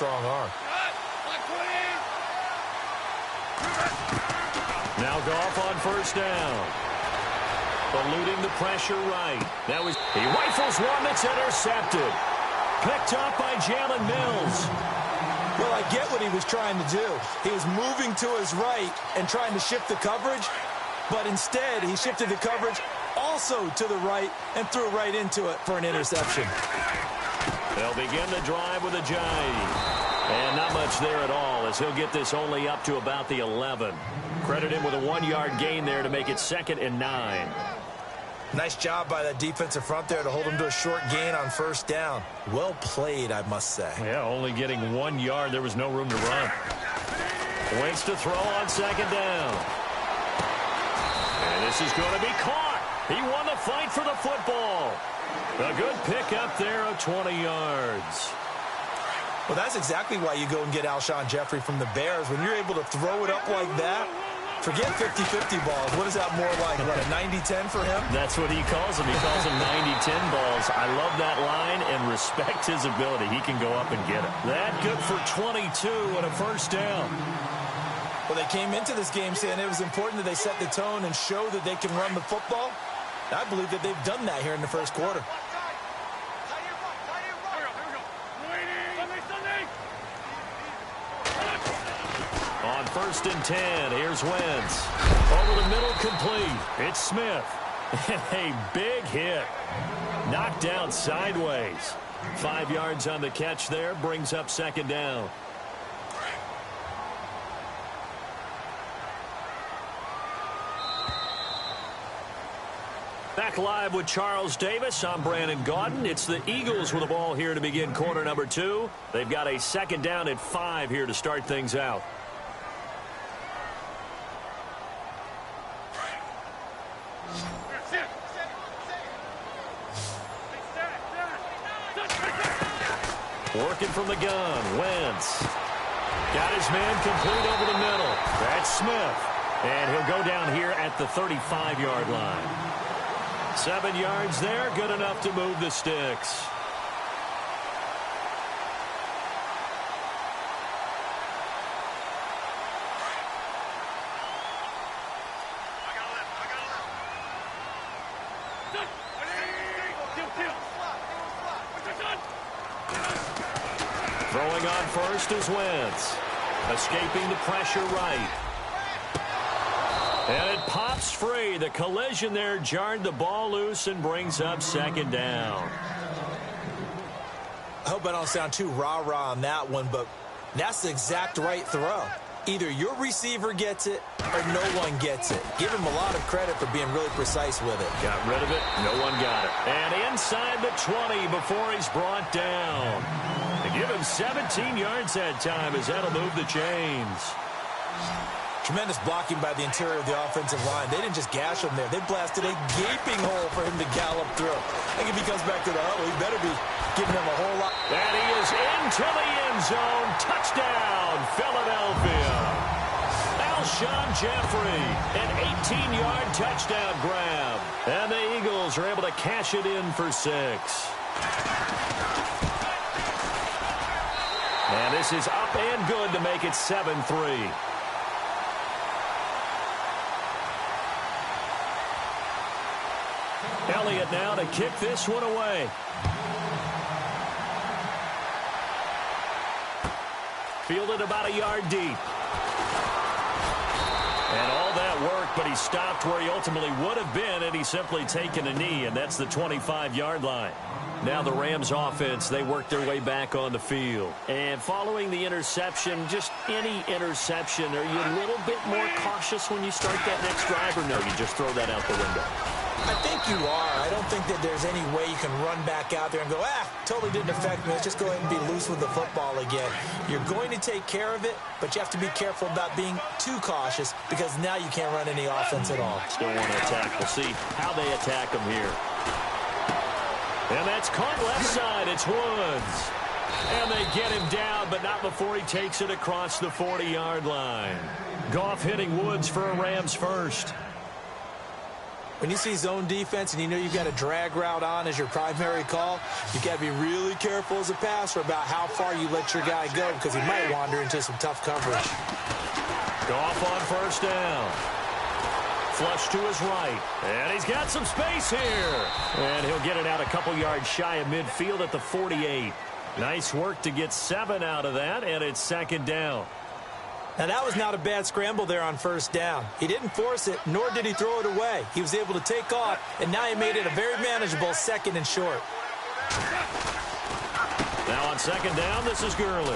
strong arm. Now Goff on first down. Eluding the pressure right. He rifles one that's intercepted. Picked up by Jalen Mills. Well, I get what he was trying to do. He was moving to his right and trying to shift the coverage, but instead he shifted the coverage also to the right and threw right into it for an interception. They'll begin the drive with a jive. And not much there at all as he'll get this only up to about the 11. Credit him with a 1-yard gain there to make it 2nd and 9. Nice job by that defensive front there to hold him to a short gain on first down. Well played, I must say. Yeah, only getting 1 yard. There was no room to run. Waits to throw on 2nd down. And this is going to be caught. He won the fight for the football. A good pickup there of 20 yards. Well, that's exactly why you go and get Alshon Jeffrey from the Bears. When you're able to throw it up like that, forget 50-50 balls. What is that more like? What, a 90-10 for him? That's what he calls them. He calls them 90-10 balls. I love that line and respect his ability. He can go up and get it. That good for 22 and a first down. Well, they came into this game saying it was important that they set the tone and show that they can run the football. I believe that they've done that here in the first quarter. On 1st and 10, here's Wentz. Over the middle, complete. It's Smith. And a big hit. Knocked down sideways. 5 yards on the catch there. Brings up 2nd down. Back live with Charles Davis. I'm Brandon Gaudin. It's the Eagles with the ball here to begin quarter number 2. They've got a 2nd down at 5 here to start things out. Working from the gun, Wentz. Got his man complete over the middle. That's Smith. And he'll go down here at the 35-yard line. 7 yards there, good enough to move the sticks. Throwing on first is Wentz. Escaping the pressure right. And it pops free. The collision there jarred the ball loose and brings up 2nd down. I hope I don't sound too rah-rah on that one, but that's the exact right throw. Either your receiver gets it or no one gets it. Give him a lot of credit for being really precise with it. Got rid of it. No one got it. And inside the 20 before he's brought down. They give him 17 yards that time as that'll move the chains. Tremendous blocking by the interior of the offensive line. They didn't just gash him there. They blasted a gaping hole for him to gallop through. I think if he comes back to the huddle, he better be giving him a whole lot. And he is into the end zone. Touchdown, Philadelphia. Alshon Jeffrey, an 18-yard touchdown grab. And the Eagles are able to cash it in for 6. And this is up and good to make it 7-3. Elliott now to kick this one away. Fielded about a yard deep. And all that work, but he stopped where he ultimately would have been had he simply taken a knee, and that's the 25-yard line. Now the Rams offense, they work their way back on the field. And following the interception, just any interception, are you a little bit more cautious when you start that next drive, or no, you just throw that out the window? I think you are. I don't think that there's any way you can run back out there and go, totally didn't affect me. Let's just go ahead and be loose with the football again. You're going to take care of it, but you have to be careful about being too cautious because now you can't run any offense at all. Still want to attack. We'll see how they attack him here. And that's caught left side. It's Woods. And they get him down, but not before he takes it across the 40-yard line. Goff hitting Woods for a Rams first. When you see zone defense and you know you've got a drag route on as your primary call, you've got to be really careful as a passer about how far you let your guy go because he might wander into some tough coverage. Goff on first down. Flush to his right. And he's got some space here. And he'll get it out a couple yards shy of midfield at the 48. Nice work to get 7 out of that, and it's second down. Now, that was not a bad scramble there on first down. He didn't force it, nor did he throw it away. He was able to take off, and now he made it a very manageable second and short. Now on second down, this is Gurley.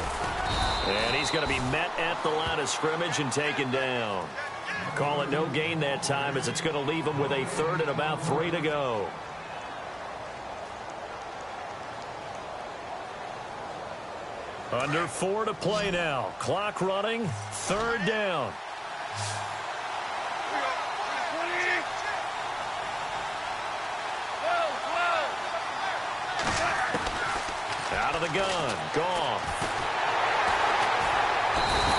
And he's going to be met at the line of scrimmage and taken down. Call it no gain that time as it's going to leave him with a third and about 3 to go. Under 4 to play now. Clock running. Third down. Out of the gun. Goff.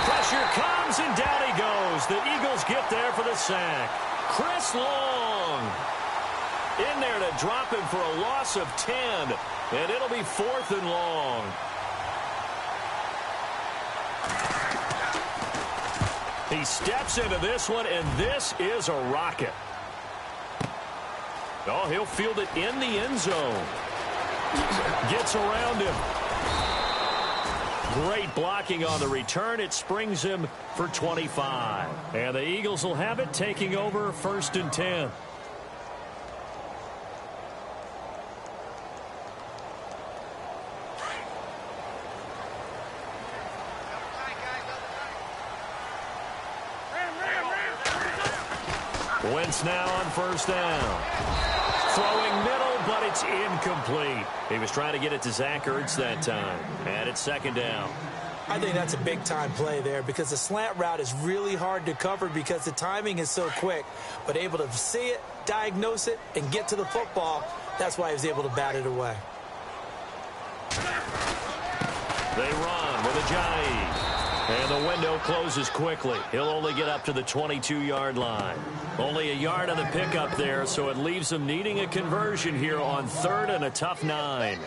Pressure comes and down he goes. The Eagles get there for the sack. Chris Long in there to drop him for a loss of 10. And it'll be 4th and long. He steps into this one, and this is a rocket. Oh, he'll field it in the end zone. Gets around him. Great blocking on the return. It springs him for 25. And the Eagles will have it, taking over 1st and 10. Wentz now on first down. Throwing middle, but it's incomplete. He was trying to get it to Zach Ertz that time. And it's second down. I think that's a big-time play there because the slant route is really hard to cover because the timing is so quick. But able to see it, diagnose it, and get to the football, that's why he was able to bat it away. They run with Ajayi. And the window closes quickly. He'll only get up to the 22-yard line. Only a yard on the pickup there, so it leaves him needing a conversion here on 3rd and a tough 9.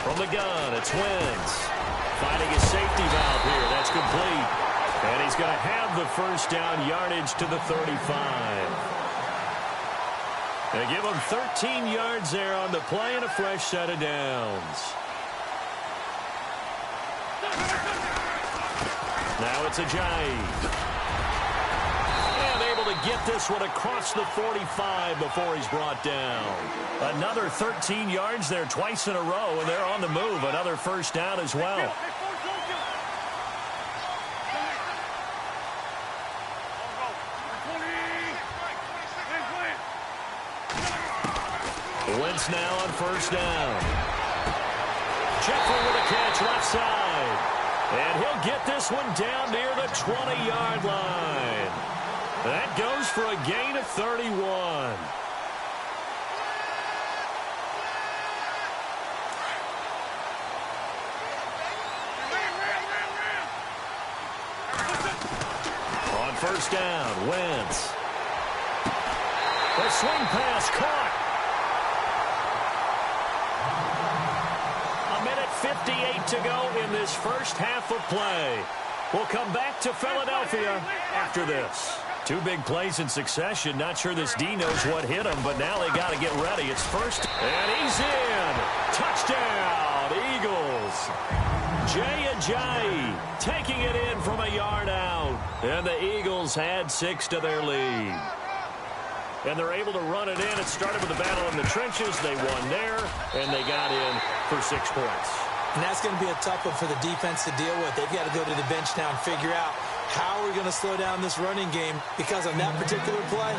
From the gun, it's Wentz. Finding his safety valve here. That's complete. And he's going to have the first down yardage to the 35. They give him 13 yards there on the play and a fresh set of downs. Now it's Ajayi. And able to get this one across the 45 before he's brought down. Another 13 yards there twice in a row, and they're on the move. Another first down as well. Wentz now on first down. Jeffrey with a catch left side. And he'll get this one down near the 20-yard line. That goes for a gain of 31. On first down, Wentz. The swing pass caught. 58 to go in this first half of play. We'll come back to Philadelphia after this. 2 big plays in succession. Not sure this D knows what hit him, but now they got to get ready. It's first, and he's in. Touchdown, Eagles. Jay Ajayi taking it in from a yard out. And the Eagles had 6 to their lead. And they're able to run it in. It started with the battle in the trenches. They won there, and they got in for 6 points. And that's going to be a tough one for the defense to deal with. They've got to go to the bench now and figure out how we're going to slow down this running game because on that particular play,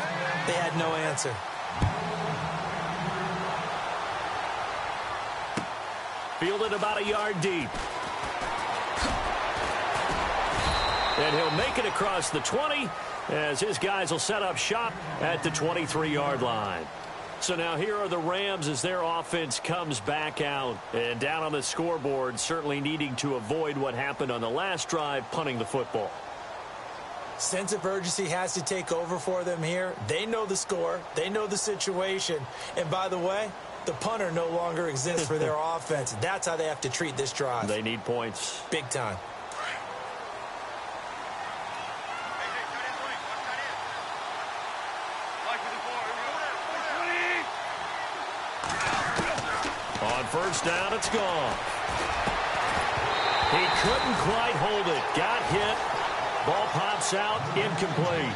they had no answer. Fielded about a yard deep. And he'll make it across the 20 as his guys will set up shop at the 23-yard line. So now here are the Rams as their offense comes back out. And down on the scoreboard, certainly needing to avoid what happened on the last drive, punting the football. Sense of urgency has to take over for them here. They know the score. They know the situation. And by the way, the punter no longer exists for their offense. That's how they have to treat this drive. They need points. Big time. On first down, it's gone. He couldn't quite hold it. Got hit. Ball pops out, incomplete.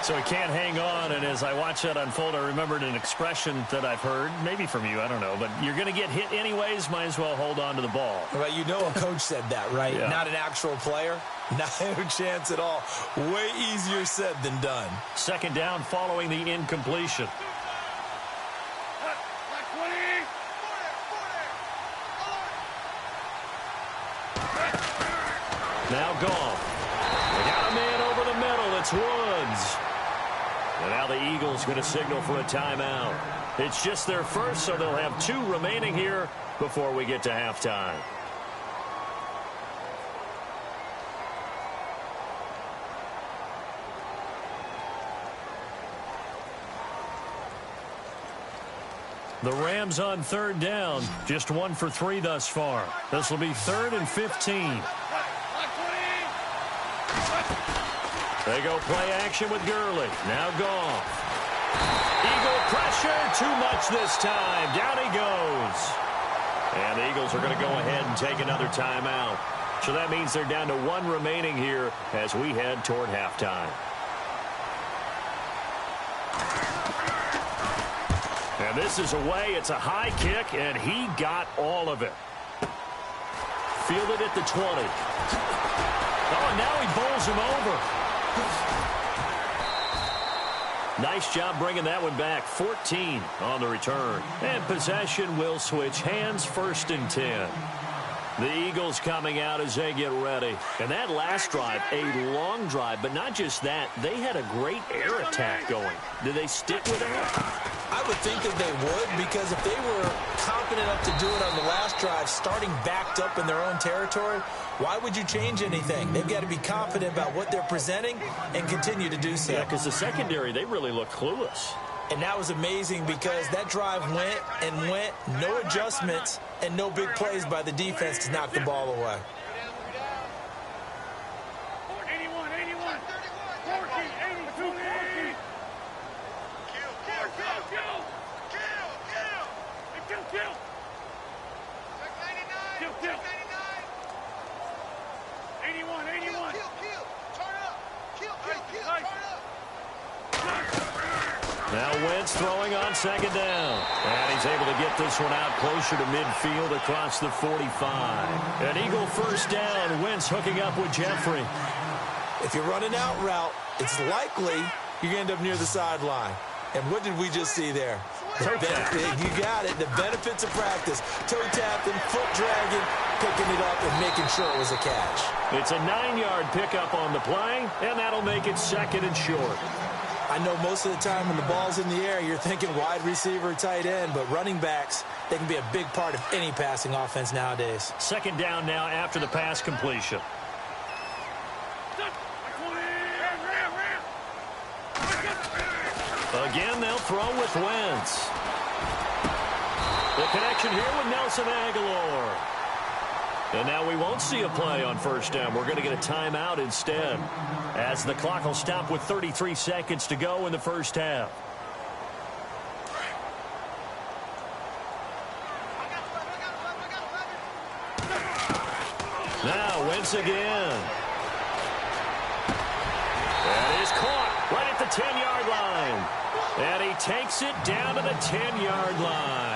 So he can't hang on, and as I watch that unfold, I remembered an expression that I've heard, maybe from you, I don't know, but you're going to get hit anyways, might as well hold on to the ball. Well, you know a coach said that, right? Yeah. Not an actual player. Not a chance at all. Way easier said than done. Second down following the incompletion. Now Goff. They got a man over the middle. It's Woods. And now the Eagles going to signal for a timeout. It's just their first, so they'll have 2 remaining here before we get to halftime. The Rams on third down. Just 1 for 3 thus far. This will be 3rd and 15. They go play action with Gurley. Now Goff. Eagle pressure. Too much this time. Down he goes. And the Eagles are going to go ahead and take another timeout. So that means they're down to 1 remaining here as we head toward halftime. And this is away. It's a high kick, and he got all of it. Fielded at the 20. Oh, and now he bowls him over. Nice job bringing that one back. 14 on the return. And possession will switch hands, 1st and 10. The Eagles coming out as they get ready. And that last drive, a long drive, but not just that. They had a great air attack going. Did they stick with that? I would think that they would, because if they were confident enough to do it on the last drive, starting backed up in their own territory, why would you change anything? They've got to be confident about what they're presenting and continue to do so. Yeah, because the secondary, they really looked clueless. And that was amazing because that drive went and went, no adjustments, and no big plays by the defense to knock the ball away. Now Wentz throwing on second down. And he's able to get this one out closer to midfield across the 45. An Eagle first down. Wentz hooking up with Jeffrey. If you're running out route, it's likely you're going to end up near the sideline. And what did we just see there? You got it. The benefits of practice. Toe tapping, foot dragging, picking it up, and making sure it was a catch. It's a 9-yard pickup on the play, and that'll make it 2nd and short. I know most of the time when the ball's in the air, you're thinking wide receiver, tight end, but running backs, they can be a big part of any passing offense nowadays. 2nd down now after the pass completion. Again, they'll throw with Wentz. The connection here with Nelson Aguilar. And now we won't see a play on first down. We're going to get a timeout instead, as the clock will stop with 33 seconds to go in the first half. Now Wentz again. That is caught right at the 10-yard line. And he takes it down to the 10-yard line.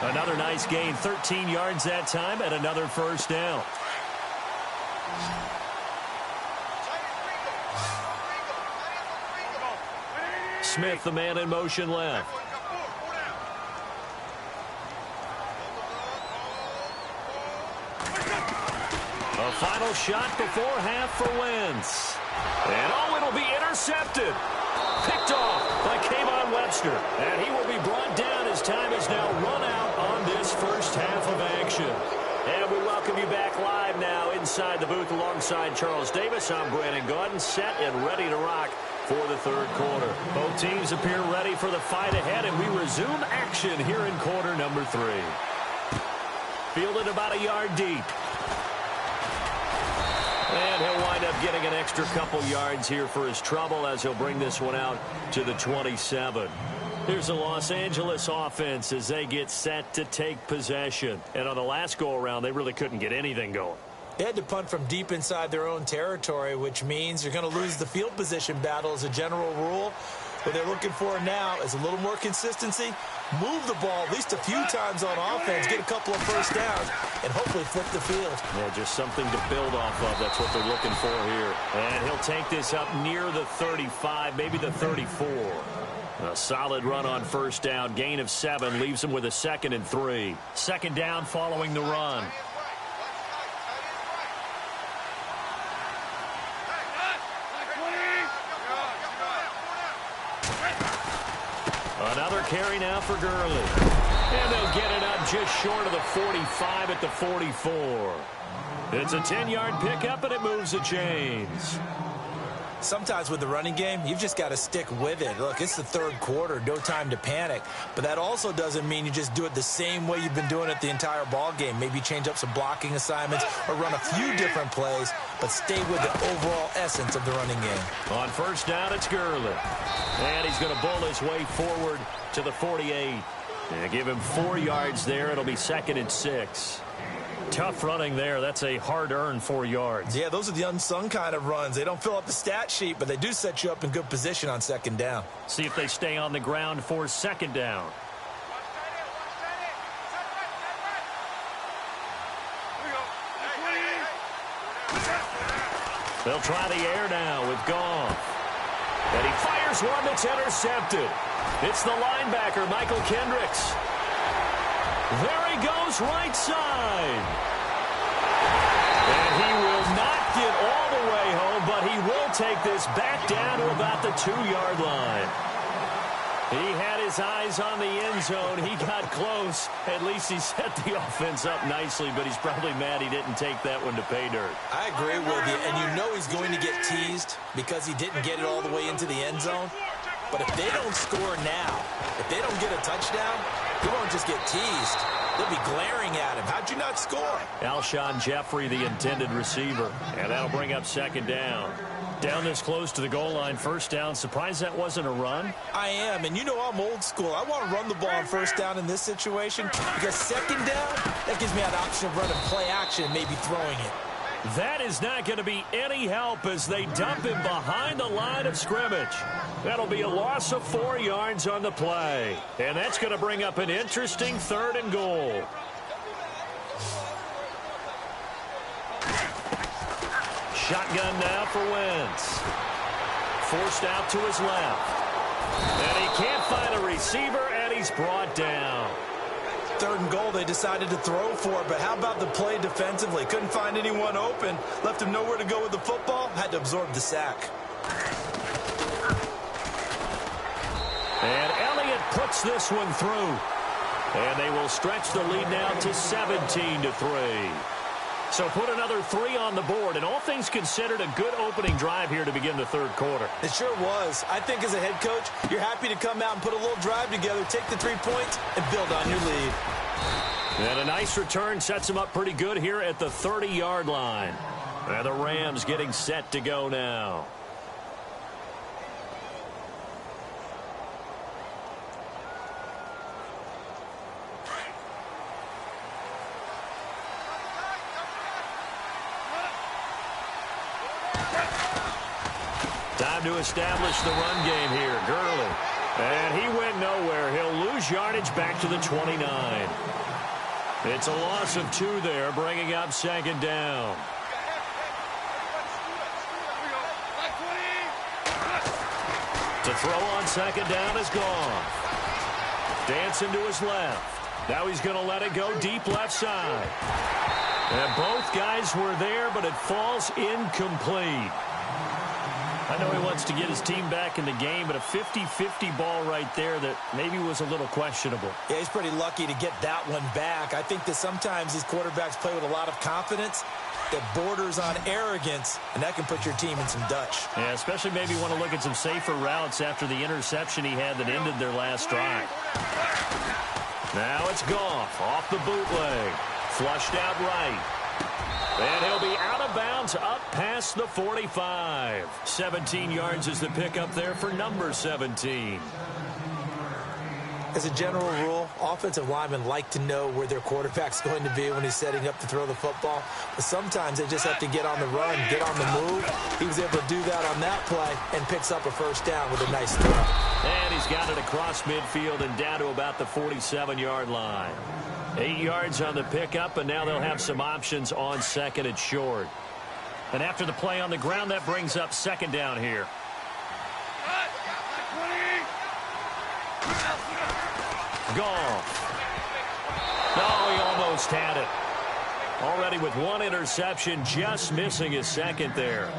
Another nice gain, 13 yards that time, and another first down. Smith, the man in motion left. A final shot before half for Wentz. And oh, it'll be intercepted. Picked off by Kayvon Webb. monster. And he will be brought down as time is now run out on this first half of action. And we welcome you back live now inside the booth alongside Charles Davis. I'm Brandon Gaudin, set and ready to rock for the third quarter. Both teams appear ready for the fight ahead, and we resume action here in quarter number 3. Fielded about a yard deep. And he'll wind up getting an extra couple yards here for his trouble as he'll bring this one out to the 27. Here's the Los Angeles offense as they get set to take possession. And on the last go-around, they really couldn't get anything going. They had to punt from deep inside their own territory, which means you're going to lose the field position battle as a general rule. What they're looking for now is a little more consistency, move the ball at least a few times on offense, get a couple of first downs, and hopefully flip the field. Yeah, just something to build off of. That's what they're looking for here. And he'll take this up near the 35, maybe the 34. A solid run on first down. Gain of 7 leaves him with a 2nd and 3. Second down following the run. Another carry now for Gurley. And they'll get it up just short of the 45 at the 44. It's a 10-yard pickup, and it moves the chains. Sometimes with the running game, you've just got to stick with it. Look, it's the third quarter, no time to panic. But that also doesn't mean you just do it the same way you've been doing it the entire ball game. Maybe change up some blocking assignments or run a few different plays, but stay with the overall essence of the running game. On first down, it's Gurley. And he's going to bull his way forward to the 48. And give him 4 yards there. It'll be 2nd and 6. Tough running there. That's a hard-earned 4 yards. Yeah, those are the unsung kind of runs. They don't fill up the stat sheet, but they do set you up in good position on second down. See if they stay on the ground for second down. They'll try the air now with Goff. And he fires one that's intercepted. It's the linebacker, Michael Kendricks. There he goes, right side. And he will not get all the way home, but he will take this back down to about the 2-yard line. He had his eyes on the end zone. He got close. At least he set the offense up nicely, but he's probably mad he didn't take that one to pay dirt. I agree with you, and you know he's going to get teased because he didn't get it all the way into the end zone. But if they don't score now, if they don't get a touchdown, he won't just get teased. They'll be glaring at him. How'd you not score? Alshon Jeffrey, the intended receiver. And that'll bring up second down. Down this close to the goal line, first down. Surprised that wasn't a run? I am, and you know I'm old school. I want to run the ball on first down in this situation because second down, that gives me an option of running play action and maybe throwing it. That is not going to be any help as they dump him behind the line of scrimmage. That'll be a loss of 4 yards on the play. And that's going to bring up an interesting 3rd and goal. Shotgun now for Wentz. Forced out to his left. And he can't find a receiver, and he's brought down. 3rd and goal, they decided to throw for it, but how about the play defensively? Couldn't find anyone open, left him nowhere to go with the football, had to absorb the sack. And Elliott puts this one through. And they will stretch the lead now to 17-3. So put another 3 on the board, and all things considered, a good opening drive here to begin the third quarter. It sure was. I think as a head coach, you're happy to come out and put a little drive together, take the 3 points, and build on your lead. And a nice return sets them up pretty good here at the 30-yard line. And the Rams getting set to go now. Time to establish the run game here. Gurley. And he went nowhere. He'll lose yardage back to the 29. It's a loss of 2 there, bringing up second down. To throw on second down is Goff. Dancing to his left. Now he's going to let it go deep left side. And both guys were there, but it falls incomplete. I know he wants to get his team back in the game, but a 50-50 ball right there that maybe was a little questionable. Yeah, he's pretty lucky to get that one back. I think that sometimes these quarterbacks play with a lot of confidence that borders on arrogance, and that can put your team in some Dutch. Yeah, especially maybe want to look at some safer routes after the interception he had that ended their last drive. Now it's Goff off the bootleg. Flushed out right. And he'll be out of bounds up past the 45. 17 yards is the pickup there for number 17. As a general rule, offensive linemen like to know where their quarterback's going to be when he's setting up to throw the football. But sometimes they just have to get on the run, get on the move. He was able to do that on that play and picks up a first down with a nice throw. And he's got it across midfield and down to about the 47-yard line. 8 yards on the pickup, and now they'll have some options on second and short. And after the play on the ground, that brings up second down here. Goff. Oh, he almost had it. Already with one interception, just missing his second there.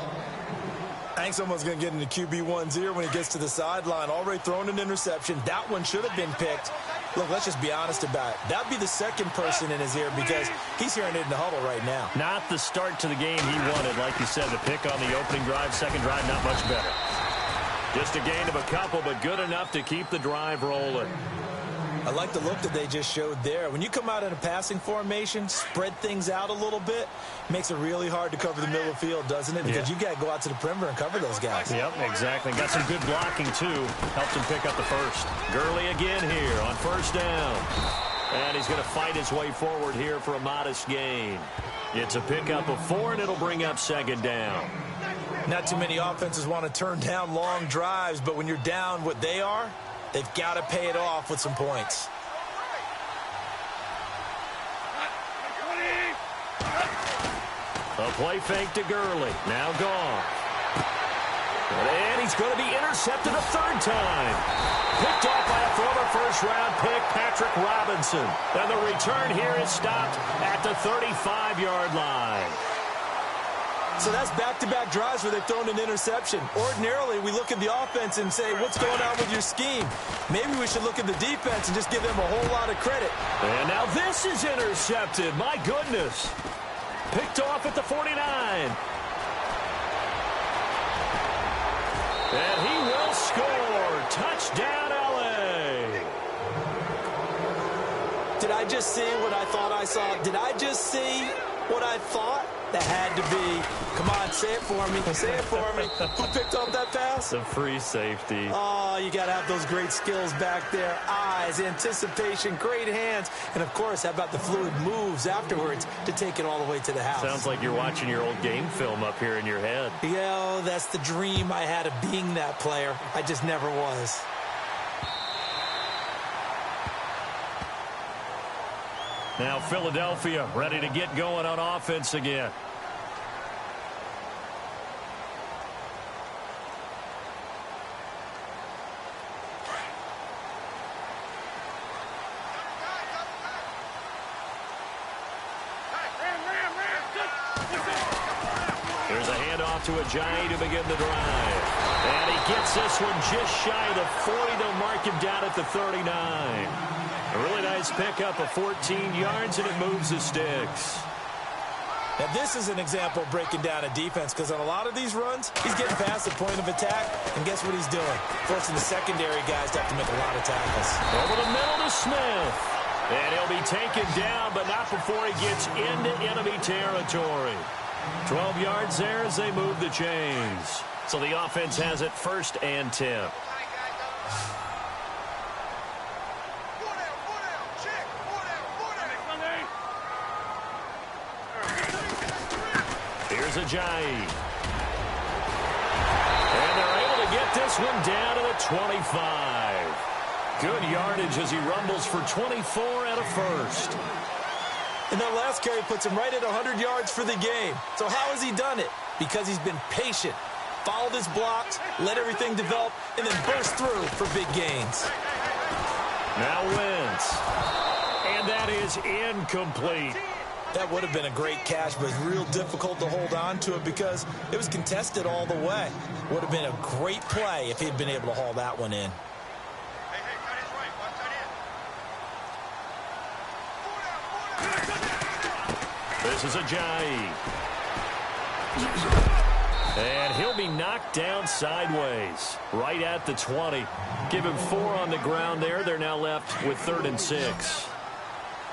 I think someone's going to get into QB1's ear when he gets to the sideline. Already thrown an interception. That one should have been picked. Look, let's just be honest about it. That would be the second person in his ear because he's hearing it in the huddle right now. Not the start to the game he wanted. Like you said, the pick on the opening drive, second drive, not much better. Just a gain of a couple, but good enough to keep the drive rolling. I like the look that they just showed there. When you come out in a passing formation, spread things out a little bit, makes it really hard to cover the middle of the field, doesn't it? Because you got to go out to the perimeter and cover those guys. Yep, exactly. Got some good blocking, too. Helped him pick up the first. Gurley again here on first down. And he's going to fight his way forward here for a modest gain. It's a pickup of 4, and it'll bring up second down. Not too many offenses want to turn down long drives, but when you're down what they are, they've got to pay it off with some points. A play fake to Gurley. Now gone. And he's going to be intercepted a third time. Picked off by a former first-round pick, Patrick Robinson. And the return here is stopped at the 35-yard line. So that's back-to-back drives where they've thrown an interception. Ordinarily, we look at the offense and say, what's going on with your scheme? Maybe we should look at the defense and just give them a whole lot of credit. And now this is intercepted. My goodness. Picked off at the 49. And he will score. Touchdown, L.A. Did I just see what I thought I saw? Did I just see what I thought? That had to be. Come on, say it for me. Say it for me. Who picked up that pass? The free safety. Oh, you got to have those great skills back there. Eyes, anticipation, great hands. And, of course, how about the fluid moves afterwards to take it all the way to the house? Sounds like you're watching your old game film up here in your head. Yeah, that's the dream I had of being that player. I just never was. Now Philadelphia ready to get going on offense again. Here's a handoff to Ajayi to begin the drive. And he gets this one just shy of the 40. They'll mark him down at the 39. A really nice pickup of 14 yards, and it moves the sticks. Now, this is an example of breaking down a defense because on a lot of these runs, he's getting past the point of attack, and guess what he's doing? Forcing the secondary guys to have to make a lot of tackles. Over the middle to Smith. And he'll be taken down, but not before he gets into enemy territory. 12 yards there as they move the chains. So the offense has it 1st and 10. Ajayi. And they're able to get this one down to the 25. Good yardage as he rumbles for 24 and a first. And that last carry puts him right at 100 yards for the game. So how has he done it? Because he's been patient, followed his blocks, let everything develop, and then burst through for big gains. Now Wentz. And that is incomplete. That would have been a great catch, but it's real difficult to hold on to it because it was contested all the way. Would have been a great play if he'd been able to haul that one in. This is Ajayi. And he'll be knocked down sideways, right at the 20. Give him 4 on the ground there. They're now left with 3rd and 6.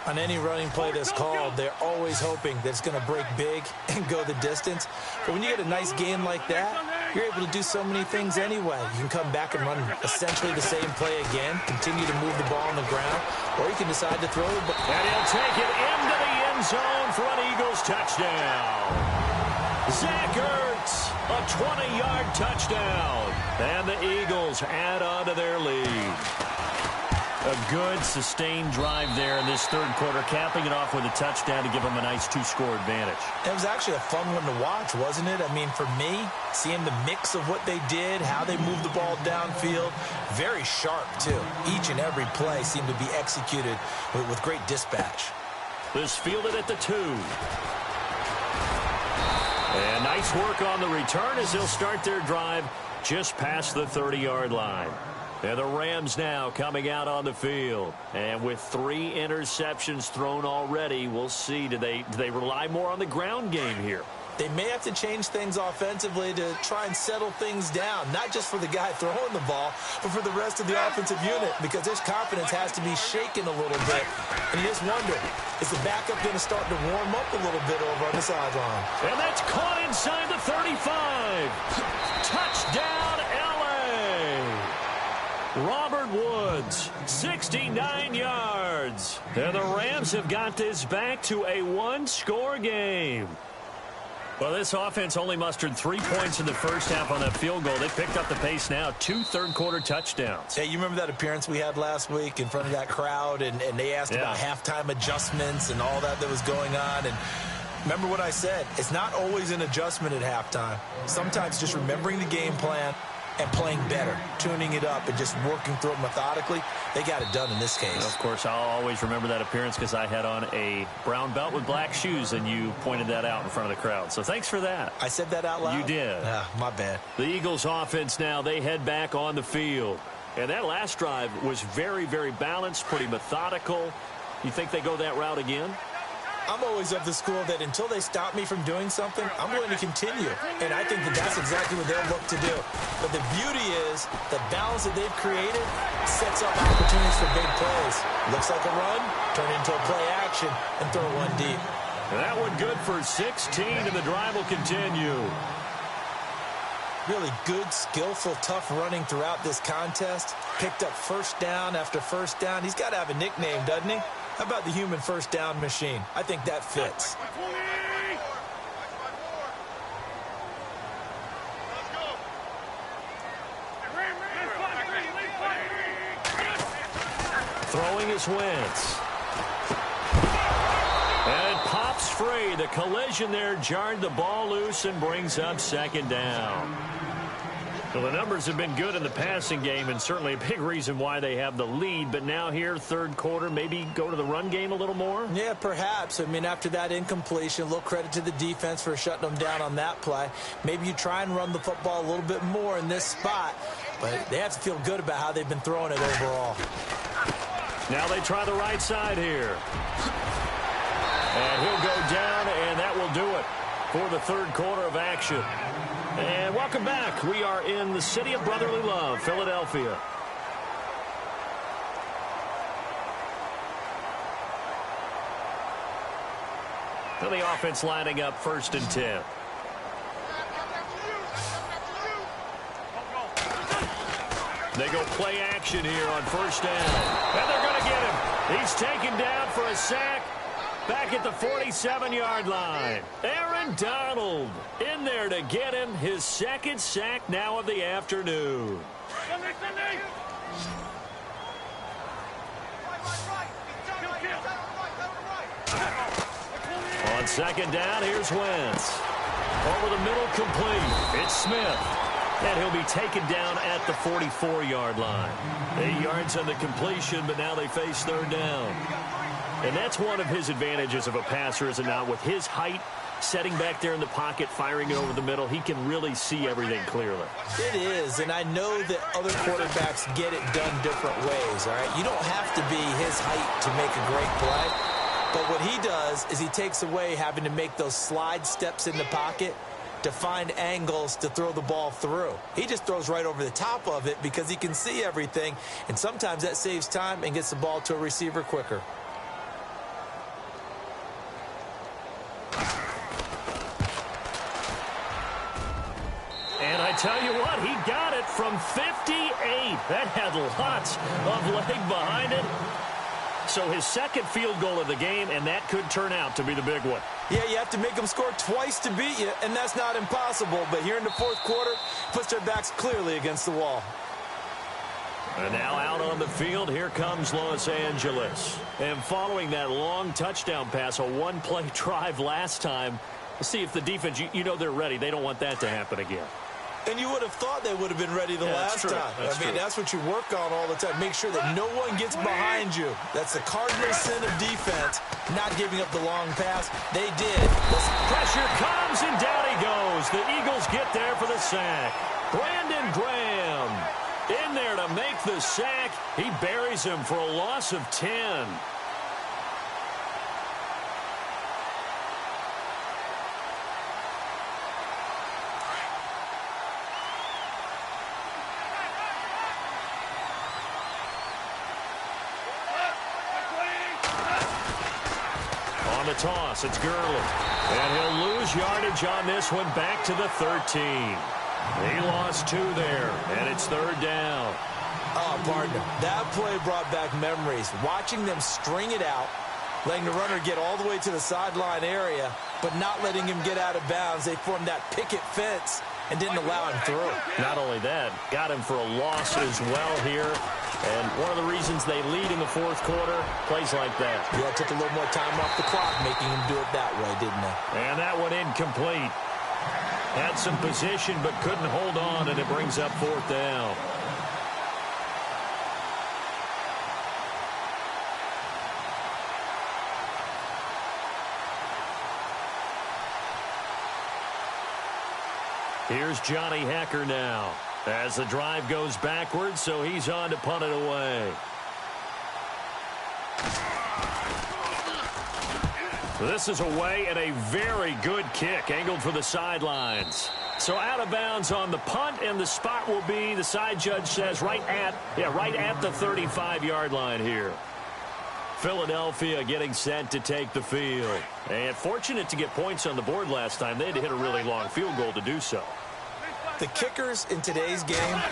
On any running play that's called, they're always hoping that it's going to break big and go the distance. But when you get a nice gain like that, you're able to do so many things anyway. You can come back and run essentially the same play again, continue to move the ball on the ground, or you can decide to throw the ball. And he'll take it into the end zone for an Eagles touchdown. Zach Ertz, a 20-yard touchdown. And the Eagles add on to their lead. A good, sustained drive there in this 3rd quarter, capping it off with a touchdown to give them a nice 2-score advantage. It was actually a fun one to watch, wasn't it? I mean, for me, seeing the mix of what they did, how they moved the ball downfield, very sharp, too. Each and every play seemed to be executed with great dispatch. This fielded at the 2. And nice work on the return as they'll start their drive just past the 30-yard line. And the Rams now coming out on the field. And with 3 interceptions thrown already, we'll see. Do they rely more on the ground game here? They may have to change things offensively to try and settle things down, not just for the guy throwing the ball, but for the rest of the offensive unit, because his confidence has to be shaken a little bit. And you just wonder, is the backup going to start to warm up a little bit over on the sideline? And that's caught inside the 35. Touchdown, L.A. Robert Woods, 69 yards. And the Rams have got this back to a 1-score game. Well, this offense only mustered 3 points in the first half on that field goal. They picked up the pace now. 2 third-quarter touchdowns. Hey, you remember that appearance we had last week in front of that crowd, and they asked about halftime adjustments and all that was going on, and remember what I said. It's not always an adjustment at halftime. Sometimes just remembering the game plan and playing better, tuning it up, and just working through it methodically. They got it done in this case. Of course, I'll always remember that appearance because I had on a brown belt with black shoes, and you pointed that out in front of the crowd. So thanks for that. I said that out loud? You did. My bad. The Eagles offense now, they head back on the field. And that last drive was very, very balanced, pretty methodical. You think they go that route again? I'm always of the school that until they stop me from doing something, I'm going to continue. And I think that that's exactly what they'll look to do. But the beauty is the balance that they've created sets up opportunities for big plays. Looks like a run, turn it into a play action, and throw one deep. And that one good for 16, and the drive will continue. Really good, skillful, tough running throughout this contest. Picked up first down after first down. He's got to have a nickname, doesn't he? How about the human first down machine? I think that fits. Throwing is Wentz. And it pops free. The collision there jarred the ball loose and brings up 2nd down. Well, the numbers have been good in the passing game, and certainly a big reason why they have the lead. But now here, 3rd quarter, maybe go to the run game a little more? Yeah, perhaps. I mean, after that incompletion, a little credit to the defense for shutting them down on that play. Maybe you try and run the football a little bit more in this spot. But they have to feel good about how they've been throwing it overall. Now they try the right side here. And he'll go down, and that will do it for the 3rd quarter of action. And welcome back. We are in the city of brotherly love, Philadelphia. So the offense lining up 1st and 10. They go play action here on 1st down. And they're going to get him. He's taken down for a sack. Back at the 47-yard line. Aaron Donald in there to get him his 2nd sack now of the afternoon. On 2nd down, here's Wentz. Over the middle, complete. It's Smith. And he'll be taken down at the 44-yard line. 8 yards on the completion, but now they face 3rd down. And that's one of his advantages of a passer, is it not? With his height, setting back there in the pocket, firing it over the middle, he can really see everything clearly. It is, and I know that other quarterbacks get it done different ways, all right? You don't have to be his height to make a great play, but what he does is he takes away having to make those slide steps in the pocket to find angles to throw the ball through. He just throws right over the top of it because he can see everything, and sometimes that saves time and gets the ball to a receiver quicker. And I tell you what, he got it from 58. That had lots of leg behind it. So his second field goal of the game, and that could turn out to be the big one. Yeah, you have to make them score twice to beat you, and that's not impossible. But here in the fourth quarter, puts their backs clearly against the wall. And now out on the field, here comes Los Angeles. And following that long touchdown pass, a one-play drive last time, we'll see if the defense, you know they're ready. They don't want that to happen again. And you would have thought they would have been ready the last time. That's what you work on all the time. Make sure that no one gets behind you. That's the cardinal sin of defense, not giving up the long pass. They did. Pressure comes, and down he goes. The Eagles get there for the sack. Brandon Graham in there to make the sack. He buries him for a loss of 10. Toss. It's Gurley. And he'll lose yardage on this one, back to the 13. He lost 2 there, and it's third down. Oh, partner, that play brought back memories. Watching them string it out, letting the runner get all the way to the sideline area, but not letting him get out of bounds. They formed that picket fence and didn't allow him through. Not only that, got him for a loss as well here. And one of the reasons they lead in the fourth quarter, plays like that. Yeah, it took a little more time off the clock, making him do it that way, didn't it? And that one incomplete. Had some position, but couldn't hold on, and it brings up fourth down. Here's Johnny Hacker now, as the drive goes backwards, so he's on to punt it away. This is away, and a very good kick, angled for the sidelines. So out of bounds on the punt, and the spot will be, the side judge says, right at the 35-yard line here. Philadelphia getting set to take the field. And fortunate to get points on the board last time. They had to hit a really long field goal to do so. The kickers in today's game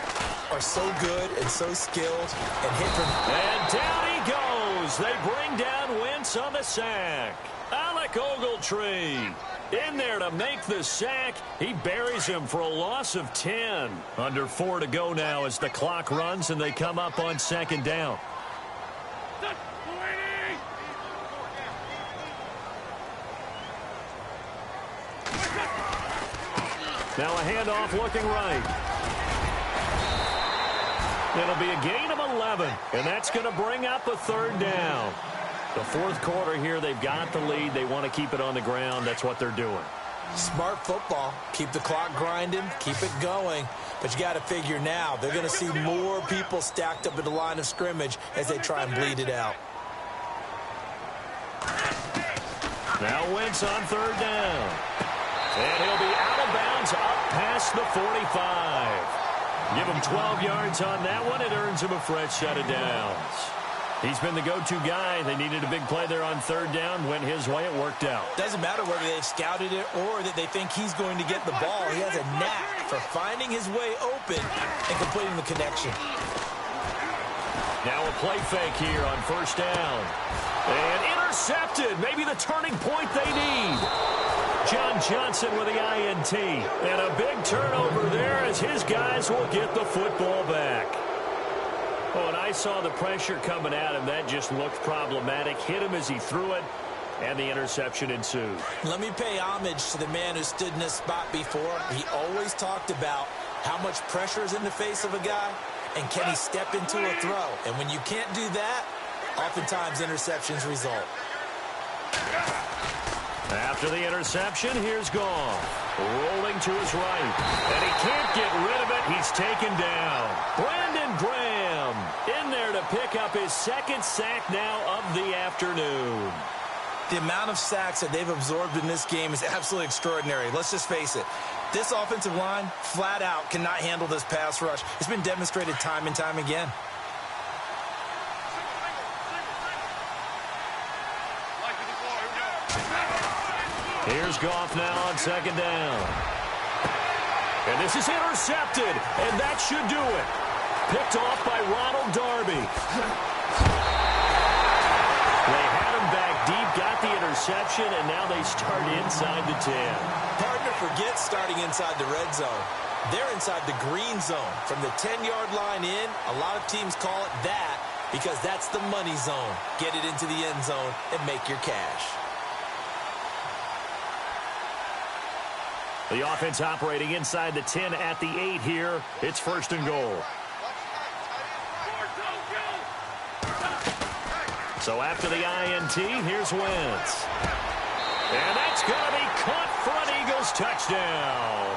are so good and so skilled and hit from... And down he goes. They bring down Wentz on the sack. Alec Ogletree in there to make the sack. He buries him for a loss of 10. Under 4 to go now as the clock runs, and they come up on second down. Now a handoff looking right. It'll be a gain of 11, and that's going to bring up a third down. The fourth quarter here, they've got the lead. They want to keep it on the ground. That's what they're doing. Smart football. Keep the clock grinding. Keep it going. But you got to figure now, they're going to see more people stacked up at the line of scrimmage as they try and bleed it out. Now Wentz on third down. And he'll be out of bounds up past the 45. Give him 12 yards on that one. It earns him a fresh set of downs. He's been the go-to guy. They needed a big play there on third down. Went his way. It worked out. Doesn't matter whether they've scouted it or that they think he's going to get the ball. He has a knack for finding his way open and completing the connection. Now a play fake here on first down. And intercepted. Maybe the turning point they need. John Johnson with the INT. And a big turnover there as his guys will get the football back. Oh, and I saw the pressure coming at him. That just looked problematic. Hit him as he threw it, and the interception ensued. Let me pay homage to the man who stood in this spot before. He always talked about how much pressure is in the face of a guy, and can he step into a throw. And when you can't do that, Oftentimes, interceptions result. After the interception, here's Goff. Rolling to his right. And he can't get rid of it. He's taken down. Brandon Graham in there to pick up his second sack now of the afternoon. The amount of sacks that they've absorbed in this game is absolutely extraordinary. Let's just face it. This offensive line, flat out, cannot handle this pass rush. It's been demonstrated time and time again. Here's Goff now on second down. And this is intercepted, and that should do it. Picked off by Ronald Darby. They had him back deep, got the interception, and now they start inside the 10. Partner forgets starting inside the red zone. They're inside the green zone. From the 10-yard line in, a lot of teams call it that because that's the money zone. Get it into the end zone and make your cash. The offense operating inside the 10 at the 8 here. It's first and goal. So after the INT, here's Wentz. And that's going to be caught for an Eagles touchdown.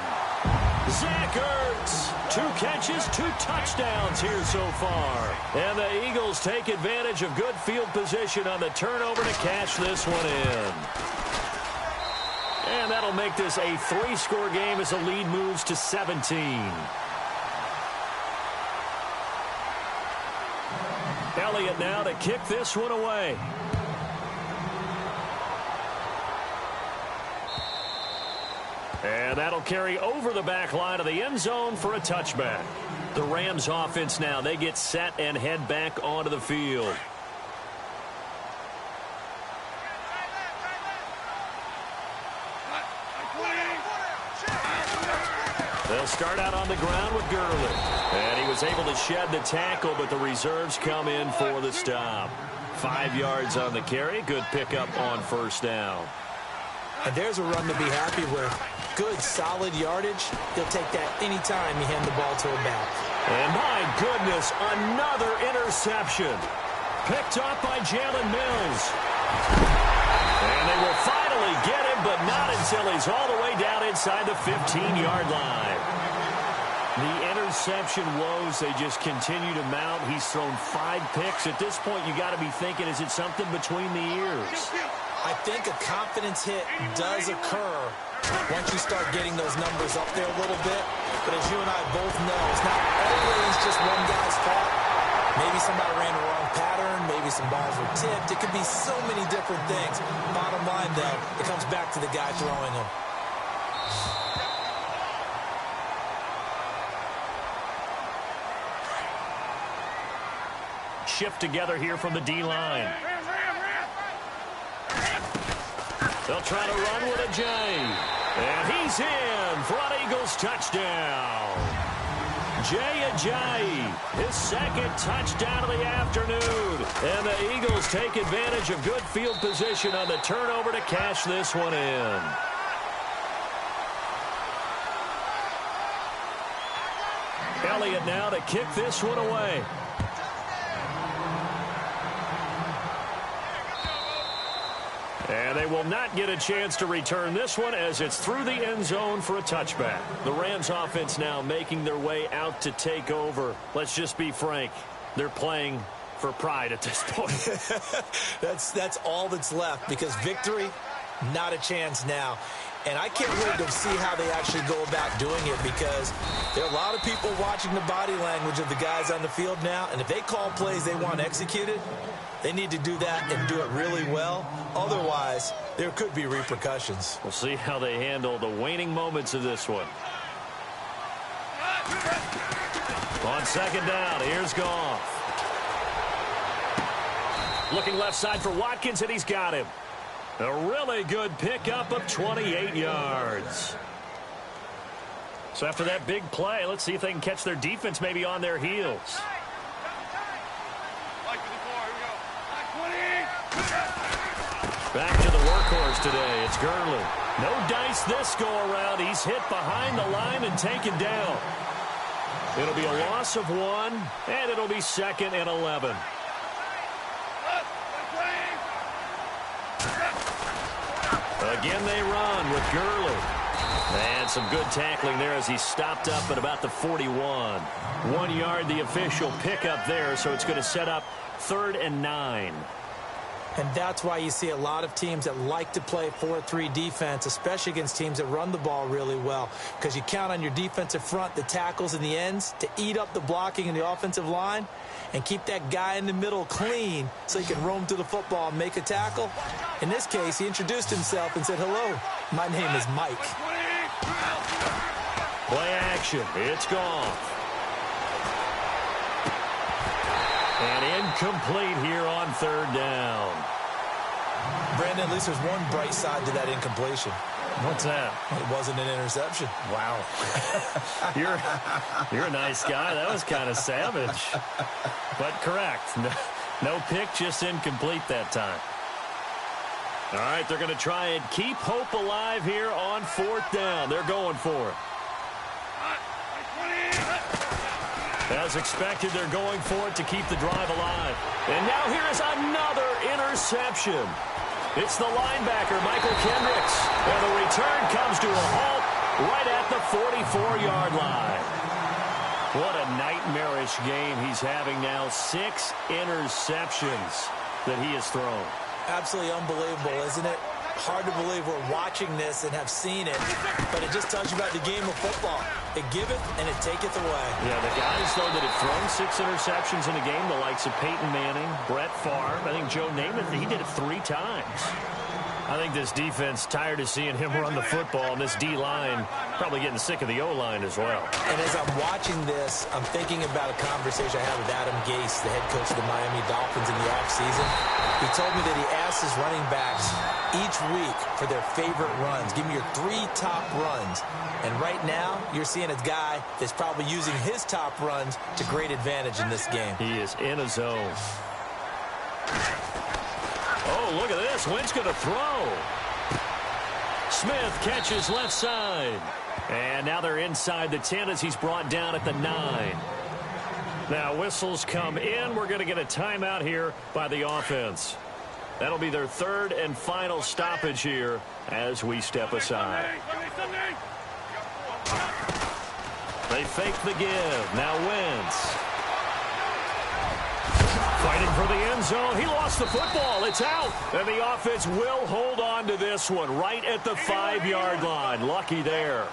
Zach Ertz, 2 catches, 2 touchdowns here so far. And the Eagles take advantage of good field position on the turnover to cash this one in. And that'll make this a 3-score game as the lead moves to 17. Elliott now to kick this one away. And that'll carry over the back line of the end zone for a touchback. The Rams offense now, they get set and head back onto the field. They'll start out on the ground with Gurley. And he was able to shed the tackle, but the reserves come in for the stop. 5 yards on the carry. Good pickup on first down. And there's a run to be happy with. Good, solid yardage. He'll take that anytime you hand the ball to a back. And my goodness, another interception. Picked off by Jalen Mills. And they will finally get him, but not until he's all the way down inside the 15-yard line. The interception woes, they just continue to mount. He's thrown 5 picks. At this point, you got to be thinking, is it something between the ears? I think a confidence hit does occur once you start getting those numbers up there a little bit. But as you and I both know, it's not always just one guy's fault. Maybe somebody ran the wrong pattern. Maybe some balls were tipped. It could be so many different things. Bottom line, though, it comes back to the guy throwing them. Shift together here from the D-line. They'll try to run with a J. And he's in for an Eagles touchdown. Jay Ajayi, his second touchdown of the afternoon. And the Eagles take advantage of good field position on the turnover to cash this one in. Elliott now to kick this one away. And they will not get a chance to return this one as it's through the end zone for a touchback. The Rams offense now making their way out to take over. Let's just be frank. They're playing for pride at this point. That's all that's left because victory, not a chance now. And I can't wait to see how they actually go about doing it because there are a lot of people watching the body language of the guys on the field now. And if they call plays they want executed, they need to do that and do it really well. Otherwise, there could be repercussions. We'll see how they handle the waning moments of this one. On second down, here's Goff. Looking left side for Watkins, and he's got him. A really good pickup of 28 yards. So after that big play, let's see if they can catch their defense maybe on their heels. Back to the workhorse today. It's Gurley. No dice this go-around. He's hit behind the line and taken down. It'll be a loss of 1, and it'll be 2nd and 11. Again they run with Gurley. And some good tackling there as he stopped up at about the 41. 1 yard, the official pickup there, so it's going to set up 3rd and 9. And that's why you see a lot of teams that like to play 4-3 defense, especially against teams that run the ball really well, because you count on your defensive front, the tackles and the ends, to eat up the blocking in the offensive line and keep that guy in the middle clean so he can roam to the football and make a tackle. In this case, he introduced himself and said, "Hello, my name is Mike." Play action. It's gone. And incomplete here on 3rd down. Brandon, at least there's one bright side to that incompletion. What's that? It wasn't an interception. Wow. You're a nice guy. That was kind of savage. But correct. No pick, just incomplete that time. All right, they're going to try and keep hope alive here on 4th down. They're going for it. As expected, they're going for it to keep the drive alive. And now here is another interception. It's the linebacker, Michael Kendricks. And the return comes to a halt right at the 44-yard line. What a nightmarish game he's having now. 6 interceptions that he has thrown. Absolutely unbelievable, isn't it? Hard to believe we're watching this and have seen it, but it just tells you about the game of football. It giveth and it taketh away. Yeah, the guys, though, that have thrown 6 interceptions in a game, the likes of Peyton Manning, Brett Favre, I think Joe Namath, he did it 3 times. I think this defense tired of seeing him run the football, and this D-line probably getting sick of the O-line as well. And as I'm watching this, I'm thinking about a conversation I had with Adam Gase, the head coach of the Miami Dolphins in the offseason. He told me that he asked his running backs each week for their favorite runs. Give me your 3 top runs. And right now, you're seeing a guy that's probably using his top runs to great advantage in this game. He is in a zone. Oh, look at this. Wentz going to throw. Smith catches left side. And now they're inside the 10 as he's brought down at the 9. Now whistles come in. We're going to get a timeout here by the offense. That'll be their 3rd and final stoppage here as we step aside. They fake the give. Now Wentz. Fighting for the end zone. He lost the football. It's out. And the offense will hold on to this one right at the 5-yard line. Lucky there.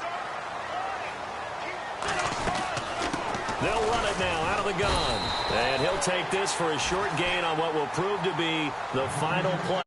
They'll run it now out of the gun. And he'll take this for a short gain on what will prove to be the final play.